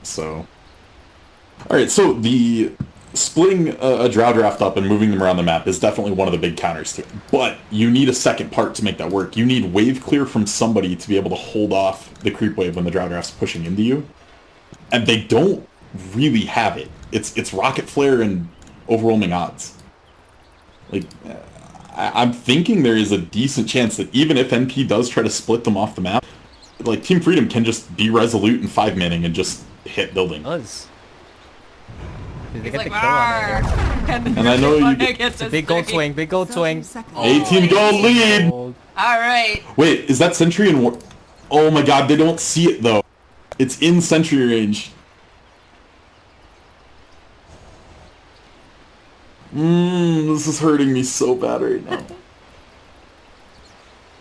so... Alright, so the splitting a Drow draft up and moving them around the map is definitely one of the big counters to it. But you need a second part to make that work. You need wave clear from somebody to be able to hold off the creep wave when the Drow draft's pushing into you. And they don't really have it. It's Rocket Flare and overwhelming odds. Like, I'm thinking there is a decent chance that even if NP does try to split them off the map, like, Team Freedom can just be resolute and 5-manning and just hit building. Dude, they get the kill on it. And I know you get... It's a big gold swing, big gold swing. 18 gold lead! Alright. Wait, is that Sentry in war? Oh my god, they don't see it though. It's in Sentry range. This is hurting me so bad right now.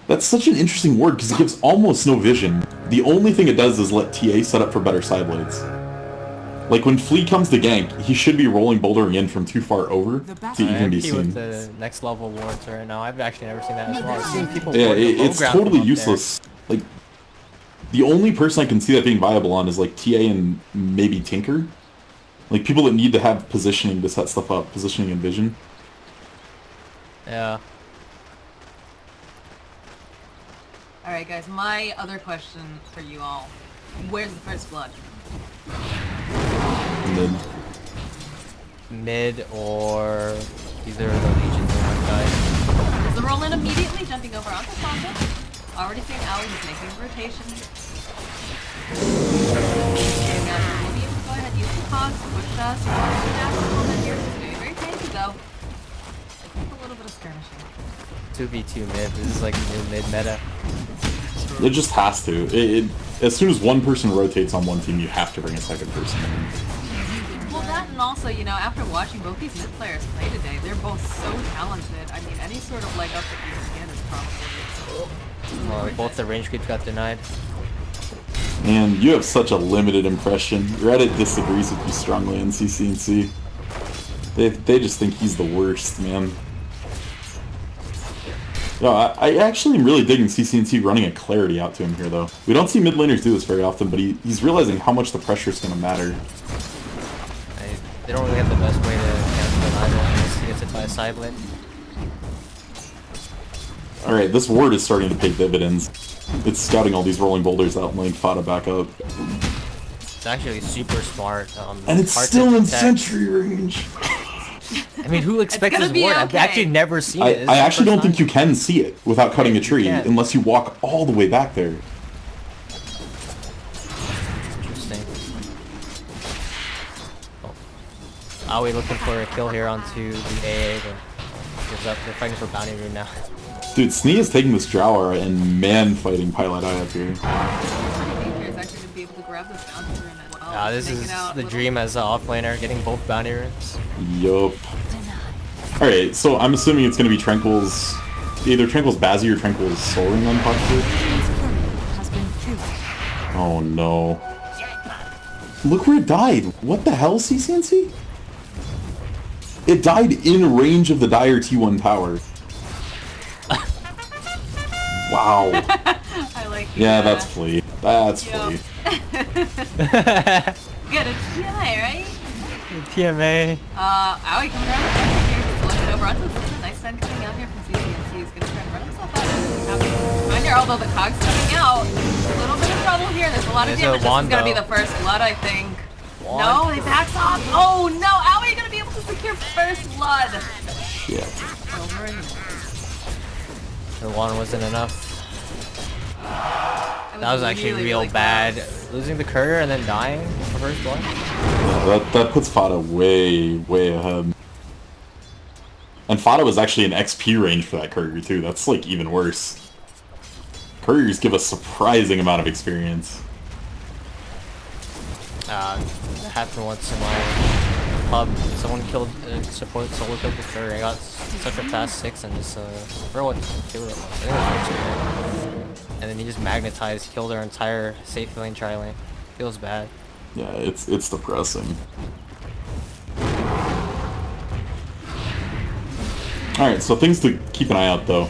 That's such an interesting word because it gives almost no vision. The only thing it does is let TA set up for better side blades. Like when Flea comes to gank, he should be rolling bouldering in from too far over to even be seen. With the next level wards right now, I've actually never seen that as well. I've seen people it's totally useless. Like, the only person I can see that being viable on is like TA and maybe Tinker. Like people that need to have positioning to set stuff up, positioning and vision. Yeah. Alright guys, my other question for you all. Where's the first blood? Mid. Mid or either the Legions or one guy. Is the roll in immediately jumping over onto Fata? Already seeing Ali, he's making a rotation. Okay, guys, we'll be able to go ahead and use the cogs to push us. Dash a little bit here. It's very, very tanky though. Just a little bit of skirmishing. 2v2 mid. This is like new mid meta. It just has to. As soon as one person rotates on one team, you have to bring a second person in. Well, that and also, you know, after watching both these mid players play today, they're both so talented. I mean, any sort of leg up that you can get is probably... Well, both the range creeps got denied. Man, you have such a limited impression. Reddit disagrees with you strongly in CCNC. They just think he's the worst, man. No, I actually am really digging CCNC running a Clarity out to him here, though. We don't see mid laners do this very often, but he's realizing how much the pressure is going to matter. They don't really have the best way to cancel it either unless he gets it by a side blade. Alright, this ward is starting to pay dividends. It's scouting all these rolling boulders out and laying Fata back up. It's actually super smart. And it's still in Sentry range! I mean, who expects this ward? I've actually never seen it. I actually don't think you can see it without cutting a tree, unless you walk all the way back there. Interesting. Oh. Aoi looking for a kill here onto the AA, but gives up. They're fighting for bounty room now. Dude, Snee is taking this Drow and man-fighting Pilot Eye up here. This is the dream as an offlaner, getting both bounty rooms. Yup. Alright, so I'm assuming it's going to be Tranquil's... either Tranquil's Bazzi or Tranquil's Soul Ring on Pocket. Oh no. Look where it died! What the hell, CCNC? It died in range of the Dire T1 tower. Wow. I like yeah, that's Flea. That's Flea. Good, it's TMA, right? TMA. Aoi coming around the corner here, just looking over onto the system. Nice send coming out here from CCNC. He's gonna try and run himself out. Reminder, although the cog's coming out, a little bit of trouble here. There's a lot of damage. This is gonna be the first blood, I think. No, they backs off. Oh no, Aoi gonna be able to secure first blood. Shit. Over and The one wasn't enough. That was actually really, real bad. Close. Losing the courier and then dying for first blood. Yeah, that puts Fata way ahead. And Fata was actually in XP range for that courier too. That's like even worse. Couriers give a surprising amount of experience. Happened once in my pub. Someone killed support solo killed the courier. I got such a fast 6 and just forgot what kill it was. I think it was 6. And then he just magnetized, killed our entire safe lane tri-lane. Feels bad. Yeah, it's depressing. Alright, so things to keep an eye out though.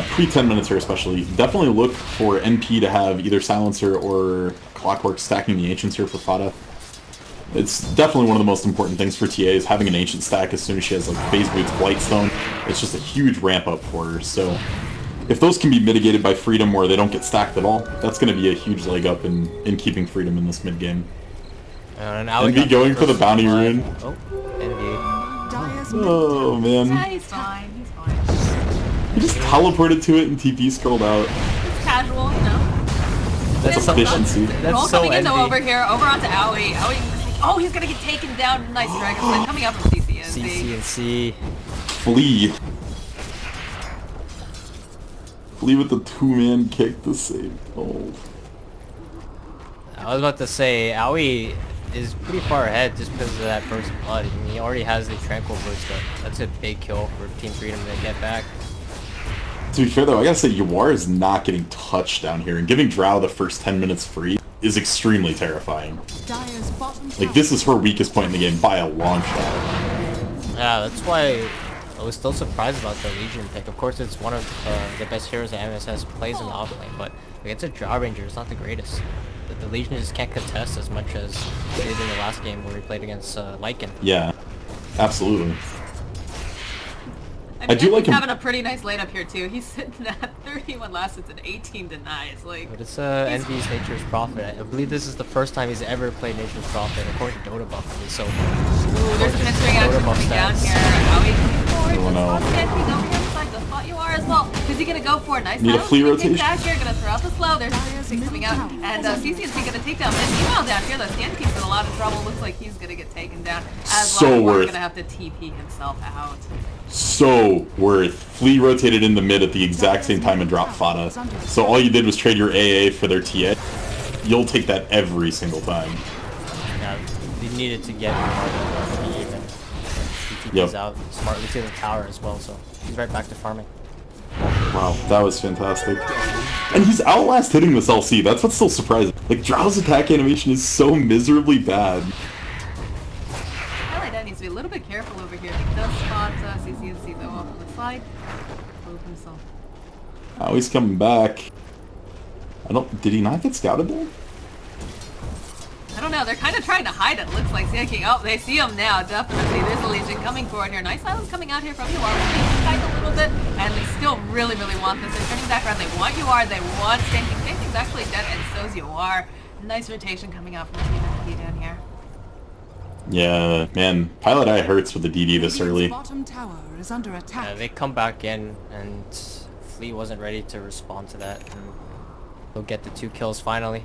Pre-10 minutes here especially. Definitely look for NP to have either Silencer or Clockwork stacking the Ancients here for Fata. It's definitely one of the most important things for TA is having an ancient stack as soon as she has like Phase Boots, Blightstone. It's just a huge ramp up for her. So if those can be mitigated by Freedom or they don't get stacked at all, that's going to be a huge leg up in keeping Freedom in this mid game. Envy going for the bounty rune. Oh, Envy. Oh man. Yeah, he's fine. He's fine. He just teleported to it and TP scrolled out. It's casual, you know. That's efficiency. That's so coming in Envy. over here, over onto Owie. Oh, he's gonna get taken down. Nice Dragon Blade coming out from CCNC. CCNC. Flee. Flee with the 2-man kick to save gold. I was about to say, Owie is pretty far ahead just because of that first blood. I mean, he already has the Tranquil Burst, but that's a big kill for Team Freedom to get back. To be fair though, I gotta say, Yawar is not getting touched down here, and giving Drow the first 10 minutes free is extremely terrifying. Like, this is her weakest point in the game by a long shot. Yeah, that's why I was still surprised about the Legion pick. Of course, it's one of the best heroes that MSS plays in the offlane, but against a Drow Ranger, it's not the greatest. The Legion just can't contest as much as they did in the last game where we played against Lycan. Yeah, absolutely. I do like him having a pretty nice lane up here too. He's sitting at 31 last hits and 18 denies. Like, but it's Envy's Nature's Prophet. I believe this is the first time he's ever played Nature's Prophet according to Dota buff. So, ooh, there's a mystery action coming down here. How he coming forward? Oh no. Over here inside the spot you are as well. Is he gonna go for it? Nice. Need a flea rotation. Back here, gonna throw out the slow. There's coming out, and CCNC gonna take down. And meanwhile down here, the stand keeps in a lot of trouble. Looks like he's gonna get taken down. As So well, worth. gonna have to TP himself out. So worth. Flea rotated in the mid at the exact same time and dropped Fata. So all you did was trade your AA for their TA. You'll take that every single time. yeah, he needed to get more to be even. He TP's out smartly to the tower as well, so he's right back to farming. Wow, that was fantastic. And he's outlast hitting this LC. That's what's so surprising. Like, Drow's attack animation is so miserably bad. Highlight needs to be a little bit careful over here. He does spot CCNC though off to the side. Move himself. Oh, he's coming back. Did he not get scouted there? I don't know. They're kind of trying to hide it. Looks like Sanking. Oh, they see him now. Definitely. There's a Legion coming forward here. Nice silence coming out here from UR. We're a little bit, and they still really, really want this. They're turning back around. They want UR. They want Sanking. Sanking's actually dead, and so's UR. Nice rotation coming out from Team down here. Yeah, man. Pilot Eye hurts with the DD this early. Bottom tower is under attack. Yeah, they come back in, and Flea wasn't ready to respond to that. And they'll get the 2 kills finally.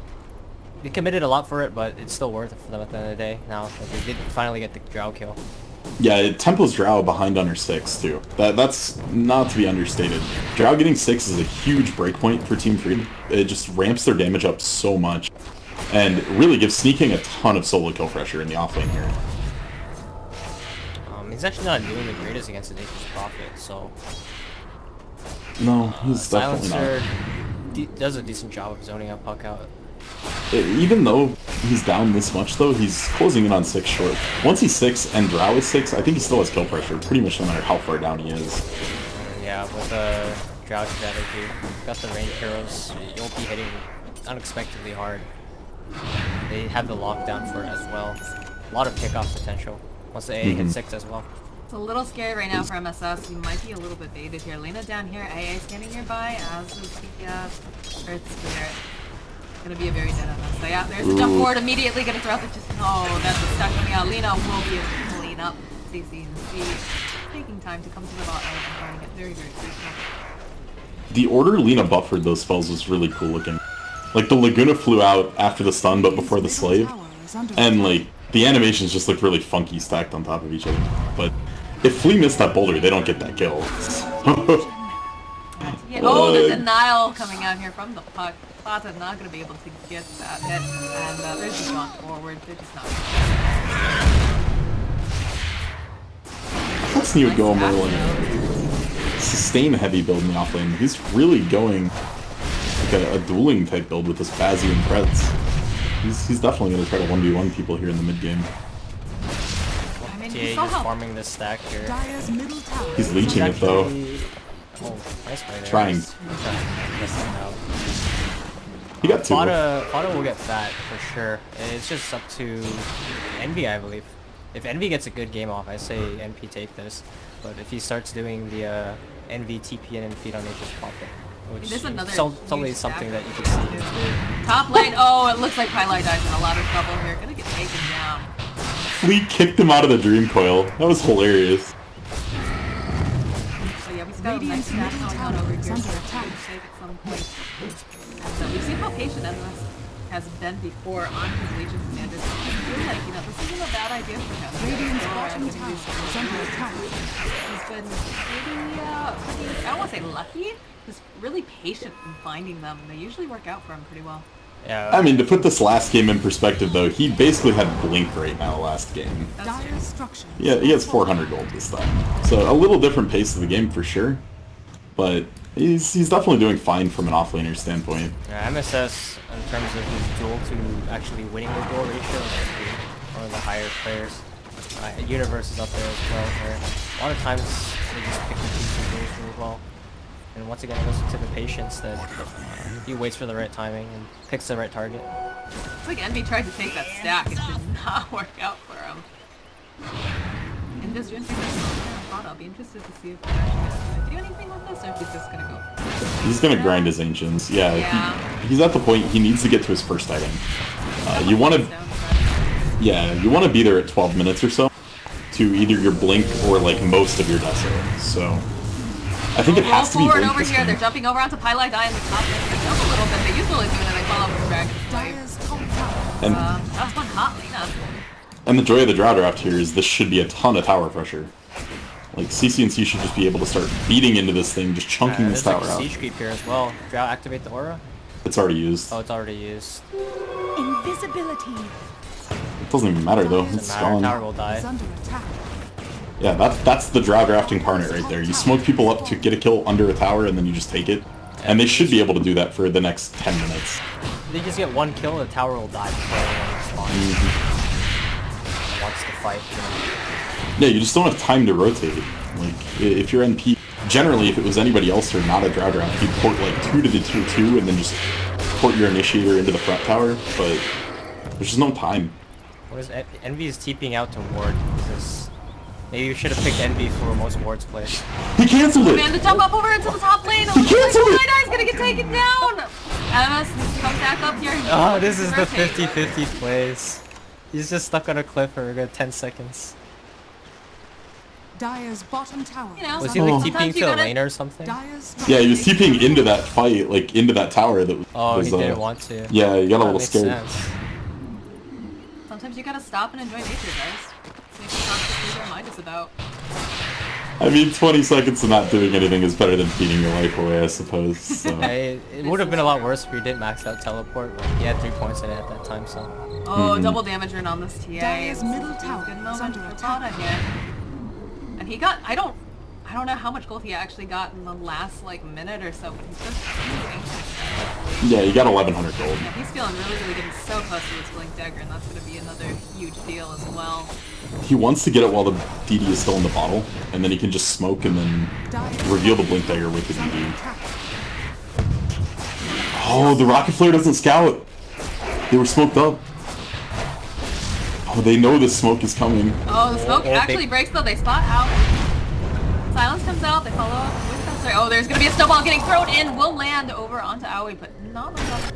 They committed a lot for it, but it's still worth it for them at the end of the day. Now that they did finally get the Drow kill. Yeah, Tempo's Drow behind under 6 too. That's not to be understated. Drow getting 6 is a huge breakpoint for Team Freedom. It just ramps their damage up so much. And really gives Sneaking a ton of solo kill pressure in the offlane here. He's actually not doing the greatest against the Nature's Prophet, so... No, he's definitely Silencer not. does a decent job of zoning up Puck out. Even though he's down this much though, he's closing in on 6 short. Once he's 6 and Drow is 6, I think he still has kill pressure, pretty much no matter how far down he is. Yeah, with the Drow strategy, got the range heroes, you'll be hitting unexpectedly hard. They have the lockdown for it as well. A lot of kickoff potential. Once the AA hits 6 as well. It's a little scary right now for MSS. He might be a little bit baited here. Lena down here, AA standing nearby, as is the Earth Spirit. Gonna be a very dead MS. So yeah, there's a jump forward immediately, gonna throw out the that's a stack coming out. Lena will be able to clean up CC and C. Taking time to come to the bot and trying to get very, very quickly. The order Lena buffered those spells was really cool looking. Like, the Laguna flew out after the stun, but before the slave. And, like, the animations just looked really funky stacked on top of each other. But if Flea missed that boulder, they don't get that kill. Yeah, oh, the denial coming out here from the puck. Fata not going to be able to get that hit. And they're just going forward. They're just not. Let's need to go more like sustain heavy build in the offlane. He's really going like a dueling type build with this Bazzi and Preds. He's definitely going to try to 1v1 people here in the mid game. I mean, Yeah, just farming this stack here. He's leeching it though. Oh, nice play there. Trying. Missing out. He got 2. Fata will get fat for sure. It's just up to Envy, I believe. If Envy gets a good game off, I say NP take this. But if he starts doing the Envy TP and feed on it, just pop it. Which is totally something that you can see. Top lane, oh, it looks like Pylai dies in a lot of trouble here. Gonna get taken down. Fleet kicked him out of the Dream Coil. That was hilarious. So yeah, we've got a nice stack going on over here. So save at some point. So we've seen how patient MS has been before on his Legion commanders. I feel like, you know, this isn't a bad idea for him. Radiant's bottom tower is under attack. He's been pretty, I don't want to say lucky, just really patient in finding them. They usually work out for him pretty well. Yeah. I mean, to put this last game in perspective, though, he basically had Blink right now last game. Yeah, he has 400 gold this time. So a little different pace of the game for sure. But he's definitely doing fine from an offlaner standpoint. Yeah, MSS, in terms of his duel to actually winning the duel ratio, is one of the higher players. Universe is up there as well, where a lot of times they just pick and choose their duels really well. And once again, it goes to the patience that he waits for the right timing and picks the right target. It's like Envy tried to take that stack, it did not work out for him. And just I'll be interested to see if he's actually going to do anything with this, or if he's just going to go. He's going to grind his Ancients. Yeah. He's at the point he needs to get to his first item. You want to be there at 12 minutes or so to either your Blink or like most of your Deso. So I think it has to be forward Blink over here. They're jumping over onto Pylai Die in the top lane. They jump a little bit. They usually do that. They follow up with Dragon Slave. And that's one hot Lena. And the joy of the Drow Draft here is this should be a ton of tower pressure. Like, CCNC should just be able to start beating into this thing, just chunking this tower out. out. There's siege creep here as well. Drow activate the aura? It's already used. Oh, it's already used. Invisibility. It doesn't even matter though, it's gone. Tower will die. Yeah, that's the Drow Draft incarnate right there. You smoke people up to get a kill under a tower and then you just take it. And they should be able to do that for the next 10 minutes. They just get one kill, the tower will die before anyone respawns. Wants to fight. Yeah, you just don't have time to rotate. Like, if you're NP, generally if it was anybody else or not a Drow Draft, you'd port like 2 to the tier 2 and then just port your initiator into the front tower, but there's just no time. What is Envy is TPing out to ward. Maybe you should have picked Envy for most wards play. He cancelled it! Man, to jump up over into the top lane! He cancelled it! Guy's gonna get taken down! MS comes back up here. Oh, this is the 50-50 plays. He's just stuck on a cliff for a good 10 seconds. Dire's bottom tower. You know, was he like TPing to a lane or something? Yeah, he was TPing into that fight, like into that tower that was... Oh, he didn't want to. Yeah, he got a little scared. Sense. Sometimes you gotta stop and enjoy nature, guys. Make sure what their mind is about. I mean, 20 seconds of not doing anything is better than feeding your life away, I suppose. So. It would have been a lot worse if he didn't max out teleport. He had 3 points in it at that time, so... Oh, double damage run on this TA. Dire's middle tower is under attack. And he got, I don't know how much gold he actually got in the last like minute or so, but he's just yeah, he got 1100 gold. Yeah, he's feeling really getting so close to this Blink Dagger, and that's going to be another huge deal as well. He wants to get it while the DD is still in the bottle, and then he can just smoke and then reveal the Blink Dagger with the DD. Oh, the Rocket Flare doesn't scout! They were smoked up. Oh, they know the smoke is coming. Oh, the smoke actually breaks though. They spot out. Silence comes out. They follow up with Sensor. Oh, there's gonna be a snowball getting thrown in. Will land over onto Aoi, but not enough.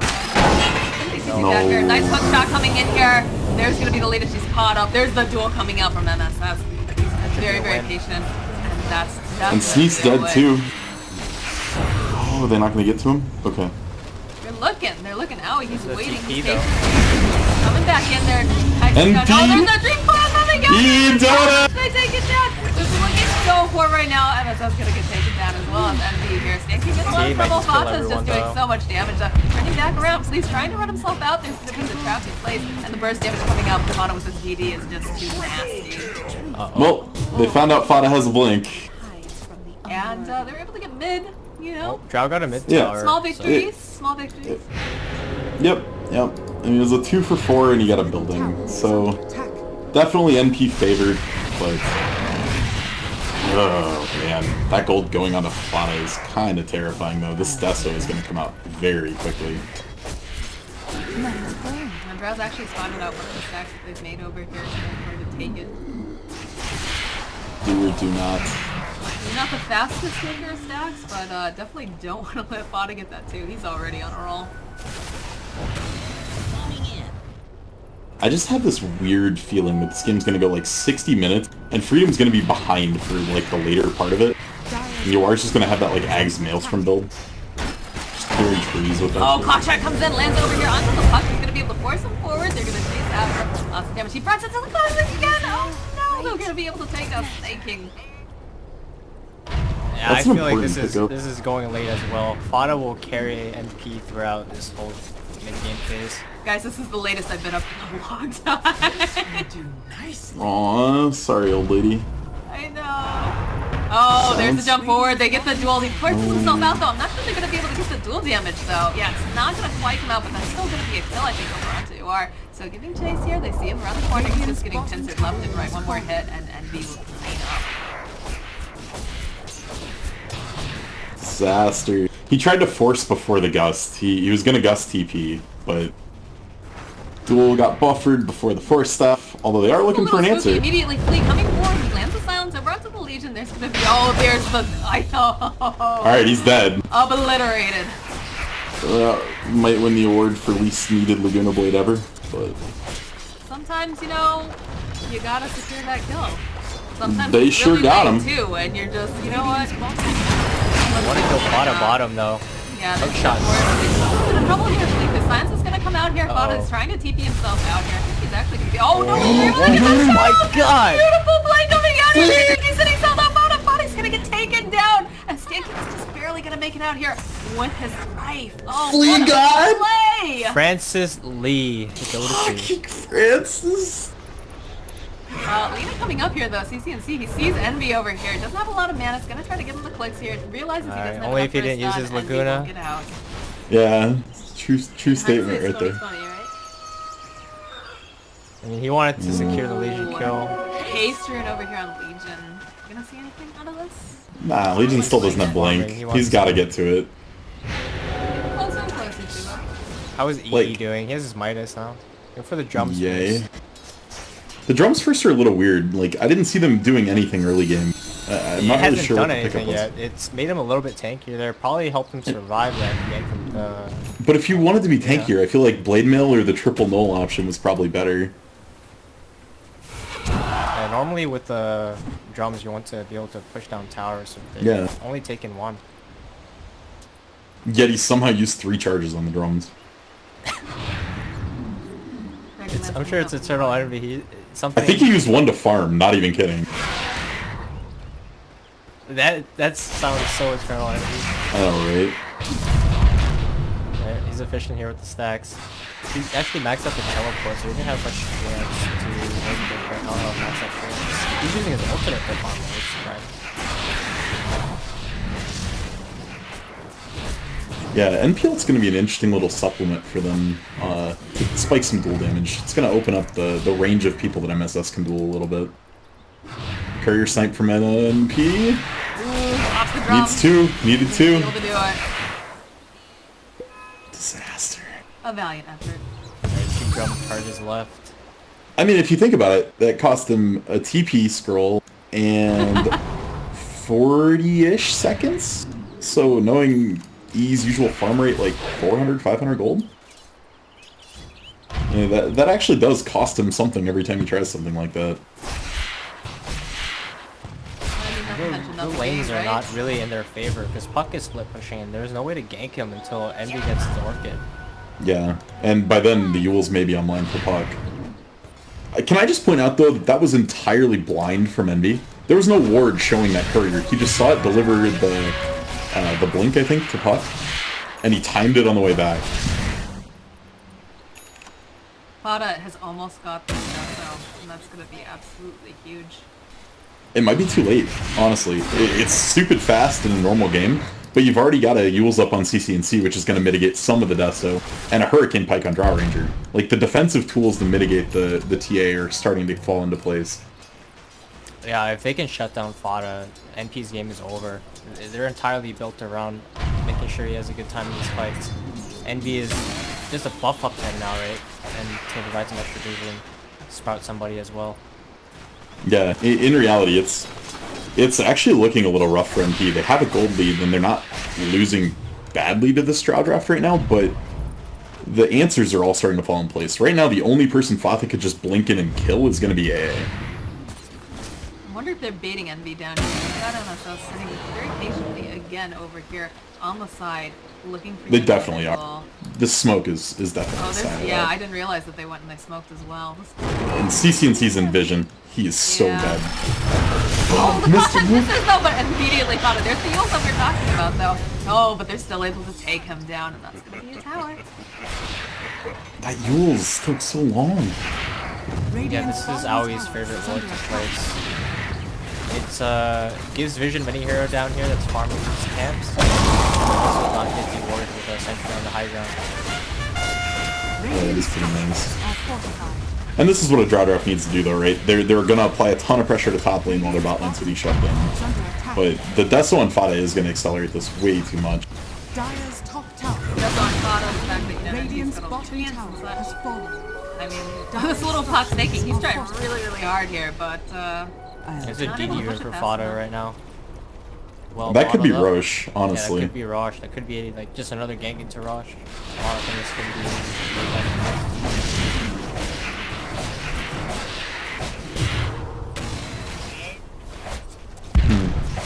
No. Nice hook shot coming in here. There's gonna be the lead if she's caught up. There's the duel coming out from MSS. He's very patient. And that's and Sneak's dead too. Oh, they're not gonna get to him? Okay. They're looking Aoi. He's waiting. He's coming back in there. NP! Oh, there's that dream claw coming out! Dota! They take it down! This is looking so poor right now. MSS gonna get taken down as well as NP here. Stinking in a lot of trouble. Fata's just doing so much damage. Turning back around. So he's trying to run himself out. There's gonna be the trap in place. And the burst damage coming out. Fata with his DD is just too nasty. Well, they found out Fata has a blink. And they were able to get mid, you know? Drow got a mid tower. Small victories. Small victories. Yep. I mean, it was a 2 for 4 and he got a building, so definitely NP favored, but oh man, that gold going on to Fata is kind of terrifying though. This Deso is going to come out very quickly. Let us burn. Andrew's actually spotted out one of the stacks that they've made over here, so they're going to take it. Do or do not. He's not the fastest maker of stacks, but definitely don't want to let Fata get that too. He's already on a roll. I just have this weird feeling that this game's gonna go like 60 minutes, and Freedom's gonna be behind for like the later part of it. And Yoar's just gonna have that like Ag's Maelstrom build. Just clearing trees with that. Oh, shit. Clockshot comes in, lands over here onto the puck. He's going to be able to force him forward. They're going to chase after. Lots of damage. He fronts into the classic again. Oh no, they're going to be able to take us. Thinking. Yeah, That's I an feel like important this is going late as well. Fata will carry NP throughout this whole mid-game phase. Guys, this is the latest I've been up in a long time. Aw, sorry, old lady. I know. Oh, there's the jump forward. They get the duel. He forces himself out though. I'm not sure they're going to be able to get the duel damage though. Yeah, it's not going to quite come out, but that's still going to be a kill, I think, over onto UR. So giving chase here. They see him around the corner. He's just getting pincered left and right. One more hit, and NB will clean up. Disaster. He tried to force before the gust. He was gonna gust TP, but duel got buffered before the force stuff. Although they are looking for an answer. Immediately flee coming forward. He lands the silence over onto the Legion. There's gonna be there's the I know. All right, he's dead. Obliterated. Might win the award for least needed Laguna Blade ever, but Sometimes you gotta secure that kill. Sometimes they it's sure really got late, him. too, and you're just what? I want to kill Fata bottom though. Yeah, Hook there's shot. a bit of trouble here. The science is gonna come out here. Fata is trying to TP himself out here. I think he's actually gonna be. Oh no! He's able to get that Oh my shot! god! Beautiful play coming out here. He's hitting himself out. Fata's gonna get taken down, and Stankin's just barely gonna make it out here with his life. Oh, what a play! Francis Lee to go to fucking Francis. Lena coming up here though, CCNC, he sees Envy over here, doesn't have a lot of mana, is gonna try to give him the clicks here, realizes he doesn't have only enough if he for his didn't use stun, his Envy Laguna. won't get out. Yeah, true statement right there. Funny, right? I mean, he wanted to secure the Legion kill. Haste rune over here on Legion. You gonna see anything out of this? Nah, Legion still doesn't have blink. He's got to get to it. Closer and closer to him. How is EE Like- doing? He has his Midas now. Go for the drums. Yay. first. The drums first are a little weird. Like, I didn't see them doing anything early game. I'm He not really hasn't sure done what the anything pickup was. yet. It's made him a little bit tankier there. Probably helped him survive that game from But if you wanted to be tankier, I feel like Blade Mail or the triple null option was probably better. normally with the drums you want to be able to push down towers. So Yeah. only taking one. Yet he somehow used 3 charges on the drums. I'm sure it's eternal envy. Something I think he used 1 to farm, not even kidding. that sounds so eternal envy. I know, right? Right, he's efficient here with the stacks. He's actually maxed out the teleport, so he didn't have much chance to maybe get max out chance. He's using his ultimate for farm, which is surprising. Yeah, NPL's going to be an interesting little supplement for them to spike some duel damage. It's going to open up the range of people that MSS can duel a little bit. Courier snipe from NP. Off the drum. Needs 2. Needed 2. Able to do it. Disaster. A valiant effort. Alright, 2 drum charges left. I mean, if you think about it, that cost him a TP scroll and 40-ish seconds. So knowing E's usual farm rate, like 400, 500 gold. Yeah, that actually does cost him something every time he tries something like that. The lanes are not really in their favor because Puck is split pushing and there's no way to gank him until Envy gets the Orchid. Yeah, and by then the Yules may be online for Puck. Can I just point out though that was entirely blind from Envy? There was no ward showing that courier. He just saw it deliver the blink, I think, to Puck, and he timed it on the way back. Fata has almost got this now, and that's going to be absolutely huge. It might be too late, honestly. It's stupid fast in a normal game, but you've already got a Yules up on CCNC, which is going to mitigate some of the Deso, and a Hurricane Pike on Draw Ranger. Like, the defensive tools to mitigate the TA are starting to fall into place. Yeah, if they can shut down Fata, NP's game is over. They're entirely built around making sure he has a good time in these fights. Envy is just a buff up 10 now, right? And to provide some extra vision, sprout somebody as well. Yeah, in reality, it's actually looking a little rough for MP. They have a gold lead, and they're not losing badly to this draw draft right now, but the answers are all starting to fall in place. Right now, the only person Fata could just blink in and kill is going to be AA. I wonder if they're baiting Envy down here. We've got MSL sitting very patiently again over here on the side, looking for. They definitely are. This smoke is definitely a sign of yeah, that. I didn't realize that they went and they smoked as well. And CCNC's in vision. He is so dead. Oh, the cautious misses though, but immediately caught it. There's the ult that we're talking about though. Oh, but they're still able to take him down, and that's going to be a tower. That Yule's took so long. Yeah, this is Aoi's favorite ward to place. It gives vision of any hero down here that's farming these camps. Also not get dewarded with a sentry on the high ground. Yeah, that is pretty nice. And this is what a draw draft needs to do though, right? They're gonna apply a ton of pressure to top lane while their bot lane's getting shut down. But the Deso on Fata is gonna accelerate this way too much. Dire's top tower. Deso on Fata, the fact that Radiant's bottom tower has fallen. I mean, this little pot staking, he's trying really hard here, but There's a DD for Fata right now. Well, that could be up. Roche, honestly. Yeah, that could be Roche. That could be like just another gank into Roche. A lot of things could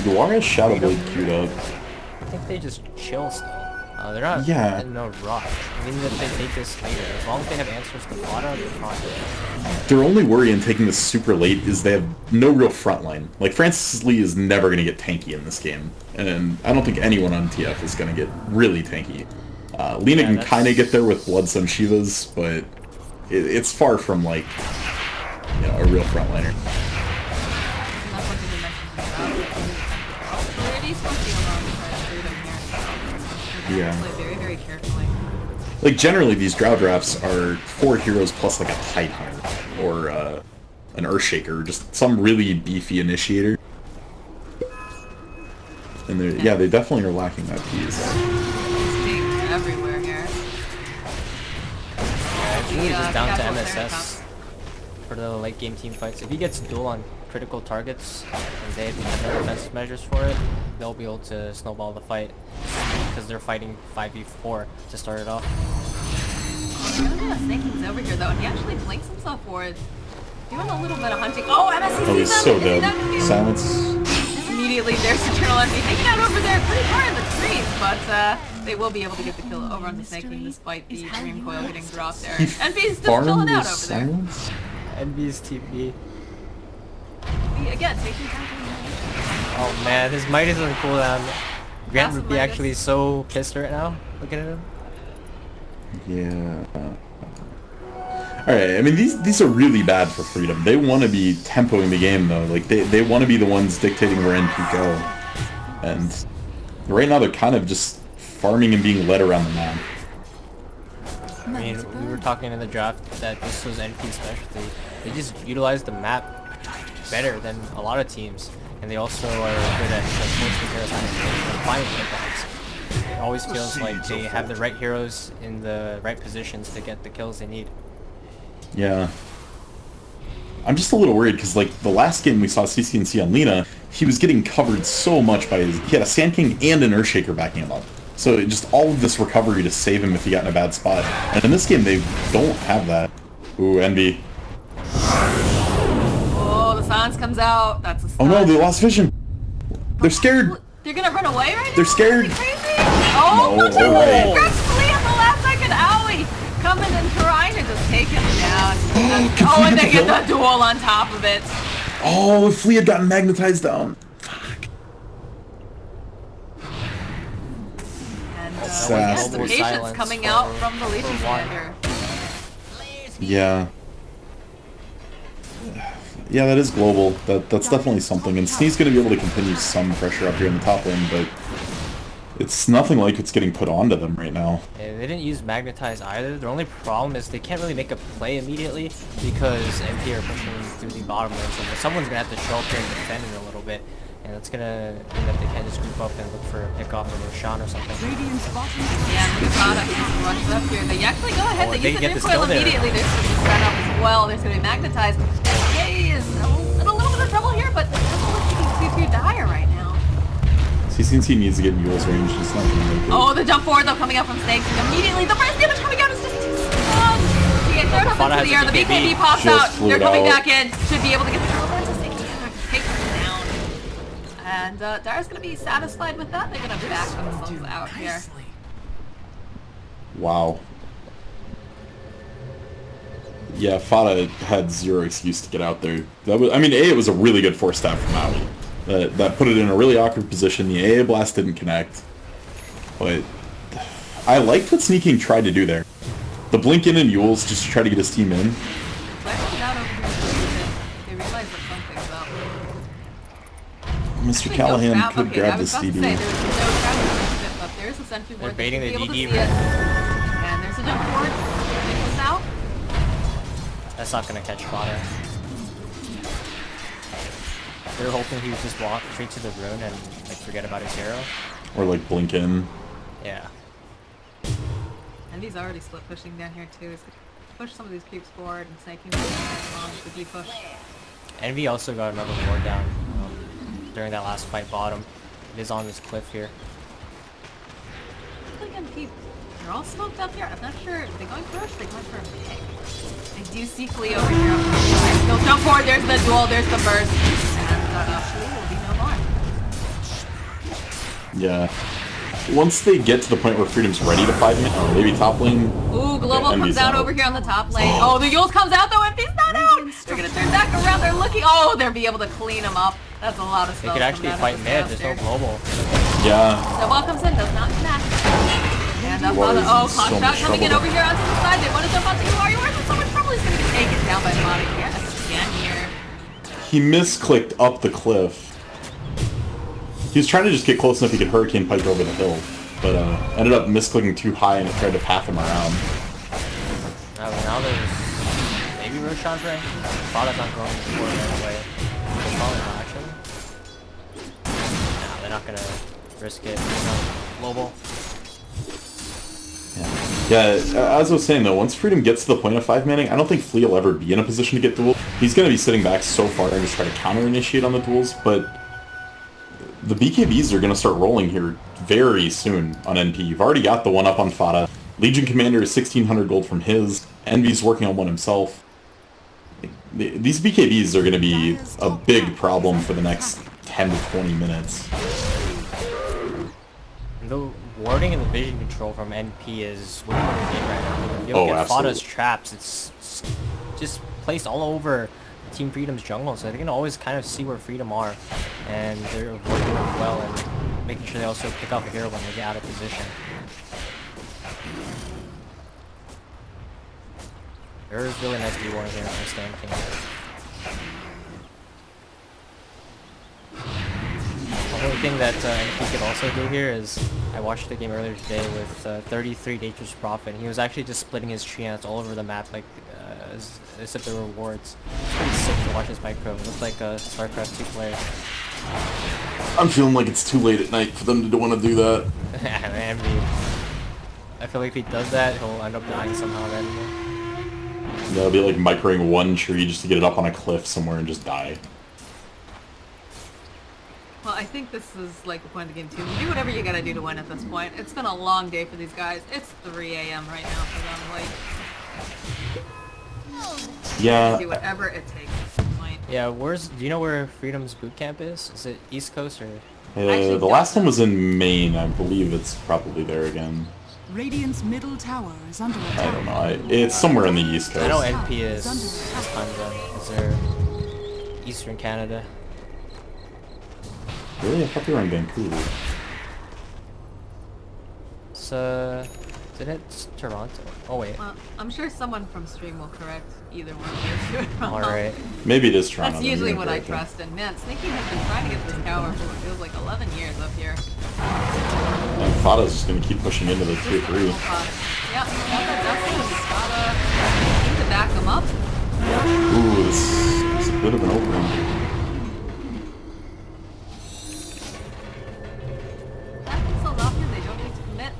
be. Luara's Shadow Blade queued up. I think they just chill still. They're not in no rush. I mean, if they take this later, as long as they have answers to Fata, they're fine. Their only worry in taking this super late is they have no real front line. Like, Francis Lee is never going to get tanky in this game. And I don't think anyone on TF is going to get really tanky. Lina can kind of get there with Bloodstone Shivas, but it's far from, like, you know, a real frontliner. Yeah. Very carefully. Like, generally, these draw drafts are 4 heroes plus, like, a Titan or an Earthshaker, just some really beefy initiator. And they definitely are lacking that piece. It's everywhere here. Yeah, it's really just down to MSS for the late game team fights. If he gets duel on critical targets and they have no defensive measures for it, they'll be able to snowball the fight because they're fighting 5v4 to start it off. Snaking's over here though, and he actually blinks himself forward, doing a little bit of hunting. Oh, MSC he's so dead. Silence. Immediately there's Eternal Envy hanging out over there pretty far in the trees, but they will be able to get the kill over on the Snaking despite the Dream Coil getting dropped there. Envy's still chilling out over there. Envy's TP. Again, taking time. Oh man, his might is on cooldown. Grant would be actually so pissed right now, looking at him. Yeah. Alright, I mean, these are really bad for Freedom. They want to be tempoing the game, though. Like, they want to be the ones dictating where NP go. And right now they're kind of just farming and being led around the map. I mean, we were talking in the draft that this was NP's specialty. They just utilize the map better than a lot of teams. And they also are good at close comparison and finding hitbox. It always feels like they have the right heroes in the right positions to get the kills they need. Yeah. I'm just a little worried because, like, the last game we saw CCNC on Lina, he was getting covered so much by his... He had a Sand King and an Earthshaker backing him up. So just all of this recovery to save him if he got in a bad spot. And in this game, they don't have that. Ooh, Envy. Oh, the silence comes out. That's a stun. Oh no, they lost vision. They're scared. They're gonna run away right now? They're scared. Crazy. Oh, no, look at that! Gracefully at the last second, Owie coming and trying to just take him down. And they get the duel on top of it. Oh, if Flea had gotten magnetized down. Fuck. And yes, the patience coming out from the Legion commander. Yeah. Yeah, that is global. That's definitely something. And Snee's going to be able to continue some pressure up here in the top lane, but It's nothing like it's getting put onto them right now. Yeah, they didn't use Magnetize either. Their only problem is they can't really make a play immediately because MP are pushing through the bottom lane. So someone's going to have to show up here and defend it a little bit. And that's going to mean that they can't just group up and look for a pickoff or Roshan or something. Yeah, the Fata rushes up here. They actually go ahead. They use the nuke coil immediately. There's going to be spread up as well. There's going to be Magnetized. Jay is in a little bit of trouble here, but it doesn't look like he's too dire right now. CCNC needs to get in Yule's range. It's not going to make it. Oh, the jump forward though coming out from Snakes. And immediately the burst damage coming out is just too strong. He gets thrown up into the air. The BKB pops out. They're coming back in. Should be able to get the turtle burst. Take them down. And Dire's going to be satisfied with that. They're going to back themselves out here. Wow. Yeah, Fata had zero excuse to get out there. That was, I mean, it was a really good force stab from Maui. That put it in a really awkward position. The AA blast didn't connect. But I liked what Sneaking tried to do there. The blink in and Yule's just to try to get his team in. Mr. Callahan could grab the CD. They're baiting the DD. And there's a jump forward. Nicholas out. That's not going to catch Fata. They're hoping he would just walk straight to the rune and like forget about his hero. Or like blink in. Yeah. And he's already split pushing down here too. He's gonna push some of these creeps forward and snaking them on the D push. Envy also got another ward down during that last fight bottom. It is on this cliff here. Again, they're all smoked up here. I'm not sure. Are they going for rush? Are they going for a pick? I do see Flea over here. He'll jump forward. There's the duel. There's the burst. And Flea will be no more. Yeah. Once they get to the point where Freedom's ready to 5-man, or maybe top lane. Ooh, Global comes out over here on the top lane. Oh, the Yule's comes out though. Envy's not out. They're gonna turn back around. They're looking. Oh, they'll be able to clean him up. That's a lot of They spells. could actually fight mid. There's no global. Yeah. The ball comes in. Does not connect. And oh, clock shot coming in over here onto the side. They want to jump onto you. Are you in so much trouble? He's gonna get taken down by Fata. Yes, again here. He misclicked up the cliff. He was trying to just get close enough he could Hurricane Pike over the hill, but ended up misclicking too high and it tried to path him around. Now there's maybe Roshan Ray. Fata's not going for it anyway. They're probably not actually. Nah, they're not gonna risk it. Global. Yeah, as I was saying though, once Freedom gets to the point of 5-manning, I don't think Flea will ever be in a position to get dueled. He's going to be sitting back so far and just try to counter-initiate on the duels, but the BKBs are going to start rolling here very soon on NP. You've already got the one up on Fata. Legion Commander is 1,600 gold from his. Envy's working on one himself. These BKBs are going to be a big problem for the next 10 to 20 minutes. The warding and the vision control from NP is what we're getting right now. If you look at Fata's traps, it's just placed all over Team Freedom's jungle, so they can always kind of see where Freedom are, and they're working them well and making sure they also pick up a hero when they get out of position. There's really nice D-War there on the Stand King. The only thing that NP could also do here is, I watched the game earlier today with 33 Dangerous Prophet, and he was actually just splitting his treants all over the map, like as if they were wards. It's pretty sick to watch his micro. It looks like a StarCraft 2 player. I'm feeling like it's too late at night for them to want to do that. Man, I feel like if he does that, he'll end up dying somehow randomly. Yeah, it'll be like microing one tree just to get it up on a cliff somewhere and just die. Well, I think this is like the point of the game too. Do whatever you gotta do to win at this point. It's been a long day for these guys. It's 3 a.m. right now for them. Like, yeah. do whatever it takes at this point. Yeah, do you know where Freedom's boot camp is? Is it East Coast or? The last one was in Maine. I believe it's probably there again. Radiant's middle tower is under attack. I don't know. It's somewhere in the East Coast. I know NP is time zone. Is there Eastern Canada? Really? I thought they were in Vancouver. Isn't it Toronto? Oh wait. Well, I'm sure someone from stream will correct either one of you. Alright. Maybe it is trying. That's usually what I trust in. Man, Sneaky has been trying to get this tower for what feels like 11 years up here. And Fata's just going to keep pushing into the tier 3. Yep, Fata need to back him up. Ooh, this is a bit of an opening. Back themselves off here, they don't need to commit.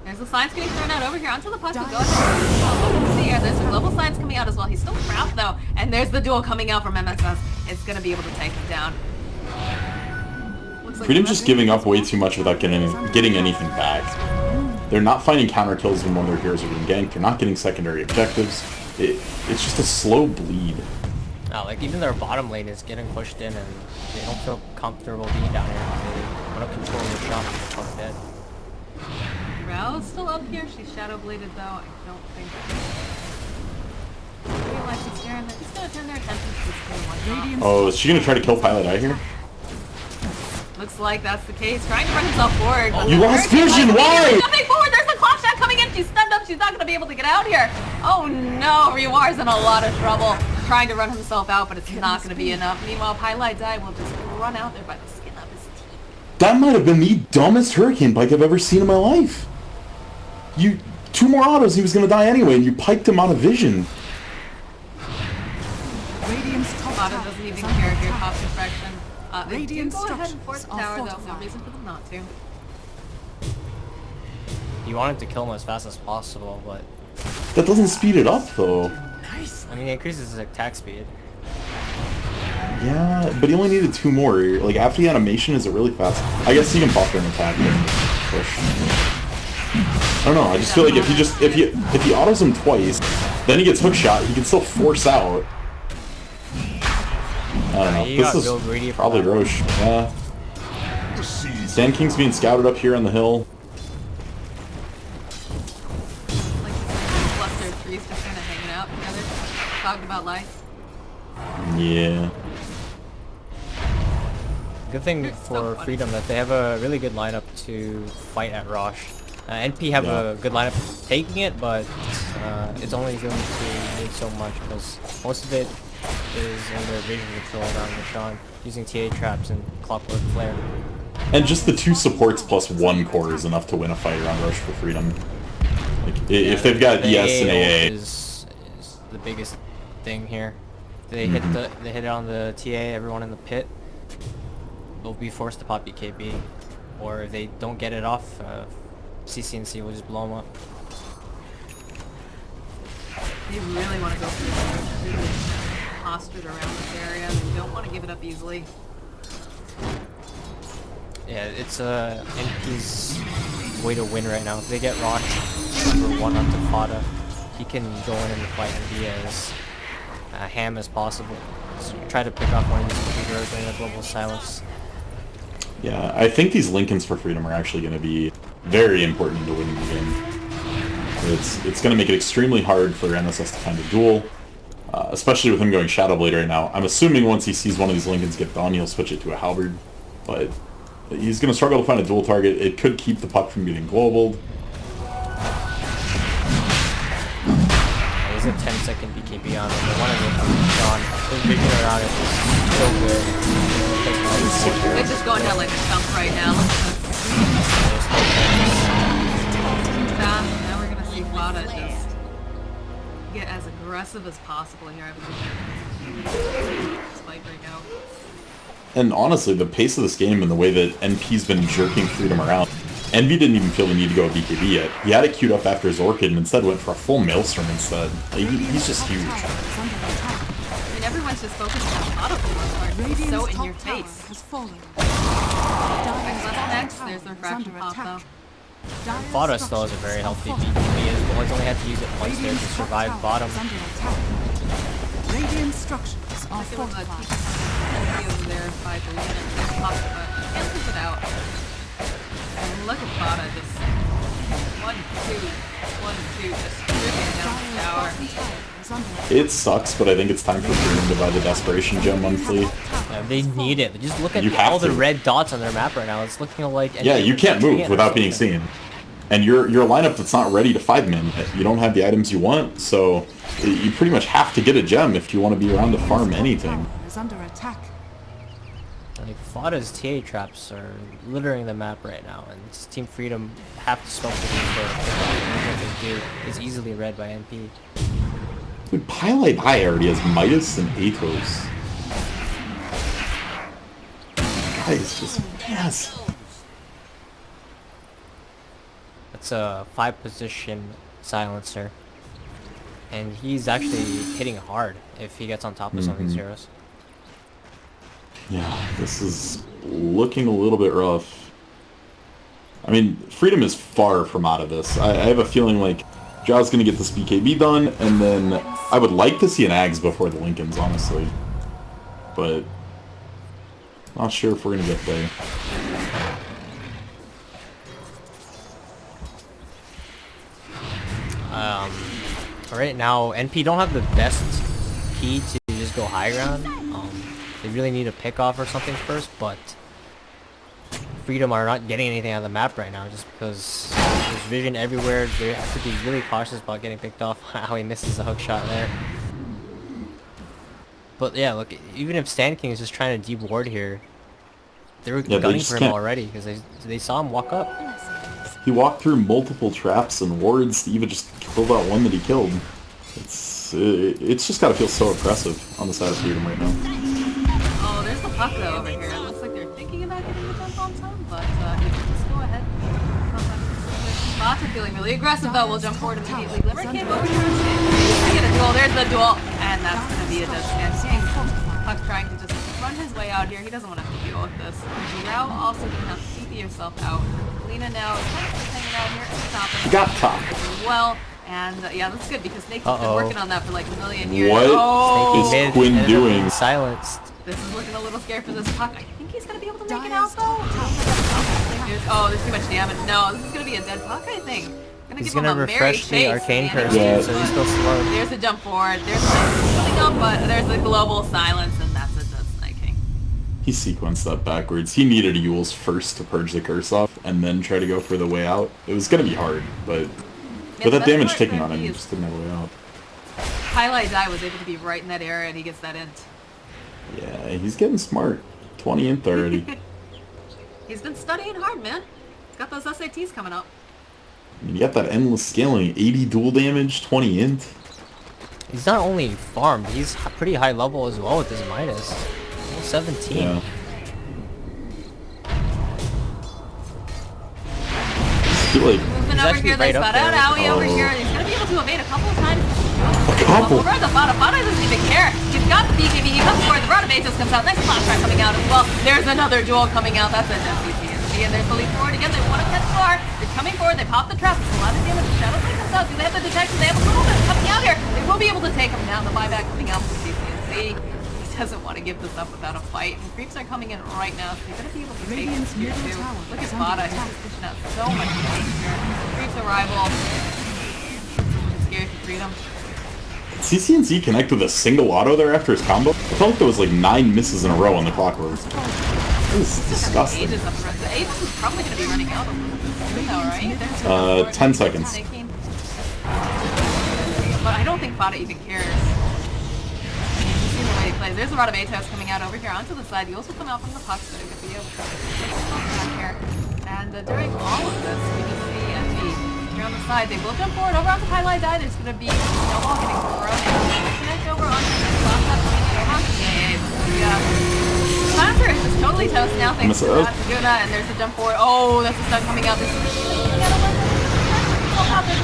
There's the signs getting thrown out over here onto the puck. Go ahead. See here, there's some global signs coming out as well. He's still trapped though, and there's the duel coming out from MSS. It's going to be able to take him down. Freedom just giving up way too much without getting anything back. They're not finding counter kills when their heroes are being ganked. They're not getting secondary objectives. It's just a slow bleed. No, like even their bottom lane is getting pushed in, and they don't feel comfortable being down here. They want to control the shot and the puck dead. Row's still up here. She's shadow bladed though. I don't think. I realize she's staring. They're just gonna turn their attention to this one. Oh, is she gonna try to kill Pilot Eye here? Looks like that's the case. Trying to run himself forward. Oh, you lost vision! Why? Jumping forward. There's the clock shot coming in. She's stunned up. She's not gonna be able to get out here. Oh no, Rewar's in a lot of trouble. Trying to run himself out, but it's not gonna be enough. Meanwhile, Pilot Eye will just run out there by the skin of his teeth. That might have been the dumbest Hurricane Pike I've ever seen in my life. You 2 more autos, he was gonna die anyway, and you piked him out of vision. Fata doesn't even care if you're top infection. They do go ahead and force the tower though, no reason for them not to. You wanted to kill him as fast as possible, but... That doesn't speed it up though. Nice. I mean, it increases his attack speed. Yeah, but he only needed 2 more. Like, after the animation, is it really fast? I guess he can buffer an attack and push. I don't know, I just feel like if he autos him twice, then he gets hook shot, he can still force out. I don't know. This is probably Roche. Yeah. Sand King's being scouted up here on the hill. Like this cluster of trees just kind of hanging out together, talking about life. Yeah. Good thing for Freedom that they have a really good lineup to fight at Roche. NP have a good lineup taking it, but it's only going to need so much because most of it is in their vision control around Rashawn, using TA traps and Clockwork Flare. And just the 2 supports plus 1 core is enough to win a fight around Rush for Freedom. Like, if they've got ES and AA... Is the biggest thing here. They hit it on the TA, everyone in the pit. They'll be forced to pop BKB. Or if they don't get it off, CCNC will just blow them up. They really want to go through the postured around this area. They don't want to give it up easily. Yeah, it's NP's way to win right now. If they get Rosh number 1 onto Fata, he can go in and fight and be as ham as possible. So try to pick off one of these heroes during a global silence. Yeah, I think these Lincolns for Freedom are actually going to be very important to winning the game. It's going to make it extremely hard for NSS to find a duel, especially with him going Shadow Blade right now. I'm assuming once he sees one of these Lincolns get done, he'll switch it to a Halberd, but he's going to struggle to find a duel target. It could keep the puck from getting globaled. There's a 10-second BKB on him, but one of them is gone. His vision around it is so good. They're just going down like a stump right now. Look at this. Now we're going to see Fata just get as aggressive as possible here. Spike break out. And honestly, the pace of this game and the way that NP's been jerking Freedom around, Envy didn't even feel the need to go BKB yet. He had it queued up after his Orchid and instead went for a full Maelstrom instead. Like, he's just huge. I mean, everyone's just focused on Fata for the most part. It's so in your face. Next, there's the refraction pop though. Fata still has a very healthy BKB. His boys only had to use it once there to survive bottom. Radiant structures are fortified. Over there by the unit. Pop it, but can't keep it out. And look at Fata just 1-2, 1-2, just ripping down the tower. It sucks, but I think it's time for Freedom to buy the Desperation Gem monthly. Yeah, they need it. Just look at all the red dots on their map right now. It's looking like... Yeah, you can't move without being seen. And you're a lineup that's not ready to 5-man yet. You don't have the items you want, so you pretty much have to get a gem if you want to be around to farm anything. Is under attack. Like, Fata's TA traps are littering the map right now, and Team Freedom have to smoke the game for because gear is easily read by NP. Dude, Pile High already has Midas and Atos. Guys, just pass. That's a 5-position silencer, and he's actually hitting hard if he gets on top of some of these heroes. Yeah, this is looking a little bit rough. I mean, Freedom is far from out of this. I have a feeling like Jaw's gonna get this BKB done, and then I would like to see an Ags before the Lincolns, honestly. But not sure if we're gonna get there. Right now, NP don't have the best key to just go high ground. They really need a pick off or something first, but Freedom are not getting anything out of the map right now just because there's vision everywhere. They have to be really cautious about getting picked off. How he misses the hook shot there. But yeah, look, even if Sand King is just trying to deep ward here, they were gunning for him already because they saw him walk up. He walked through multiple traps and wards to even just kill that one that he killed. It's just gotta feel so oppressive on the side of Freedom right now. Oh, there's the puck though over here. It looks like they're thinking about getting the jump on some, but he can just go ahead. Fata feeling really aggressive though. We'll jump forward immediately. Glimmer came over here. We get a duel. There's the duel, and that's gonna be a dead Sand King. Puck's trying to just run his way out here. He doesn't want to have to deal with this. Now also gonna have to TP yourself out. Lena now is kind of hanging out here at the top. Got top. As well. And yeah, that's good because Snake's been working on that for like a million years. What is Quinn doing? Silenced. This is looking a little scary for this puck. I think he's gonna be able to make it out though. Oh, there's too much damage. No, this is gonna be a dead puck, I think. He's gonna refresh the arcane curse, so he's still slow. There's a jump forward. There's something up, but there's a global silence, and that's it. That's Snake King. He sequenced that backwards. He needed Yule's first to purge the curse off, and then try to go for the way out. It was gonna be hard, but with that damage taking on him, he just didn't have a way out. Highlight Die was able to be right in that area, and he gets that int. Yeah, he's getting smart. 20 int already. He's been studying hard, man. He's got those SATs coming up. You got that endless scaling. 80 dual damage, 20 int. He's not only farmed, he's pretty high level as well with his Midas. Level 17. Yeah. Moving over here, they spot out Owie over here. He's gonna be able to evade a couple of times. Over the Fata. Fata doesn't even care. He's got the BKB. He comes forward. The Rod of Atos comes out. Next flash track coming out as well. There's another duel coming out. That's a FCC. And they're fully forward again. They want to catch Maher. They're coming forward. They pop the trap. It's a lot of damage. Shadow Blade comes out. Do they have the detection? They have a little bit coming out here. They will be able to take him down. The buyback coming out from CCNC. He doesn't want to give this up without a fight. And creeps are coming in right now, so they're going to be able to take this here too. Look at Fata. He's just pushing out so much damage here. Creeps arrival. It's scary for Freedom. CCNC connect with a single auto there after his combo? I felt like there was like 9 misses in a row on the clockwork. That was disgusting. The Aegis is probably going to be running out a little bit soon though, right? 10 seconds. But I don't think Fata even cares. You've seen the way he plays. There's a Rod of Atos coming out over here onto the side. You also come out from the puck, so it could be able to here. And during all of this, you can see NP on the side. They will jump forward over onto Highlight Die. There's going to be Snowball getting thrown in. Connect over onto the last side coming in. Yeah. Silencer is just totally toast now thanks to that. And there's a jump forward. Oh, that's a stun coming out. There's a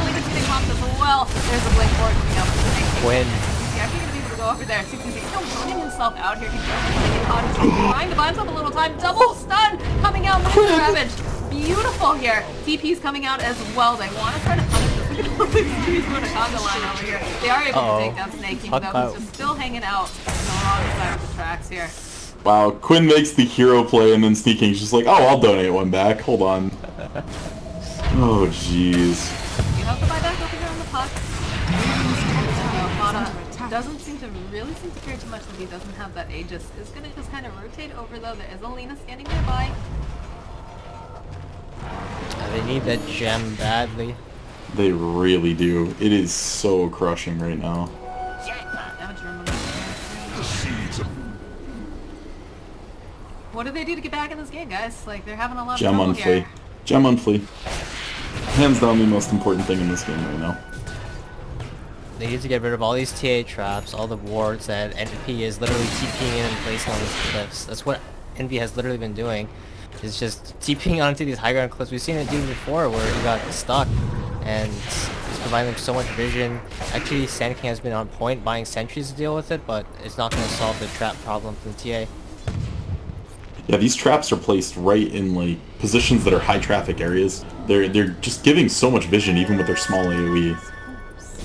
Lincoln getting popped as well. There's a blink forward coming out. Quinn. Yeah, he's going to be able to go over there. He's still running himself out here. He's trying to buy himself a little time. Double stun coming out. With Ravage. Beautiful here. TP's coming out as well. They want to try to punish this. Look at all these TPs doing a conga line over here. They are able to take down Snake King, though. He's just still hanging out on the wrong side of the tracks here. Wow, Quinn makes the hero play and then Snake King's just like, oh, I'll donate one back. Hold on. Oh, jeez. You have to buy back over here on the puck. Fata doesn't seem to care too much that he doesn't have that Aegis. Is going to just kind of rotate over, though. There is a Lena standing nearby. They They need that gem badly. They really do. It is so crushing right now. What do they do to get back in this game, guys? Like, they're having a lot of Gem trouble on flea. here. Gem on flea. Hands down the most important thing in this game right now. They need to get rid of all these TA traps, all the wards that NP is literally TPing in and placing on these cliffs. That's what NP has literally been doing. Is just TPing onto these high ground cliffs. We've seen it do before where he got stuck and it's providing them so much vision. Actually, Sand King has been on point buying sentries to deal with it, but it's not going to solve the trap problem for the TA. Yeah, these traps are placed right in like positions that are high traffic areas. They're just giving so much vision even with their small AoE.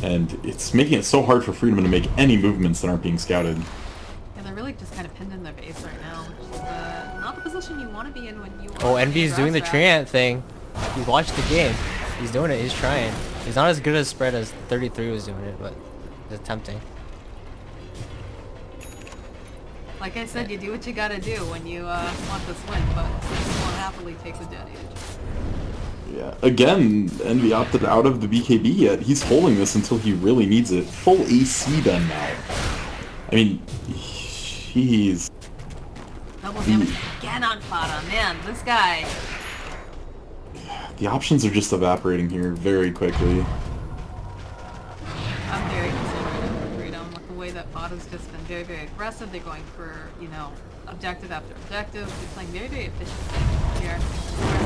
And it's making it so hard for Freedom to make any movements that aren't being scouted. Yeah, they're really just kind of pinned in their base right now, which is not the position you want to be in when you Oh, NB's doing the Treant thing. You watched the game. He's doing it, he's trying. He's not as good a spread as 33 was doing it, but he's attempting. Like I said, you do what you gotta do when you want this win, but you will happily take the dead age. Yeah, again, Envy opted out of the BKB yet. He's holding this until he really needs it. Full AC done now. I mean, he's... Double damage again on Fata. Man, this guy... The options are just evaporating here very quickly. I'm very concerned right now for Freedom with the way that Fata's just been very, very aggressive. They're going for, you know, objective after objective. They're playing very, very efficiently here.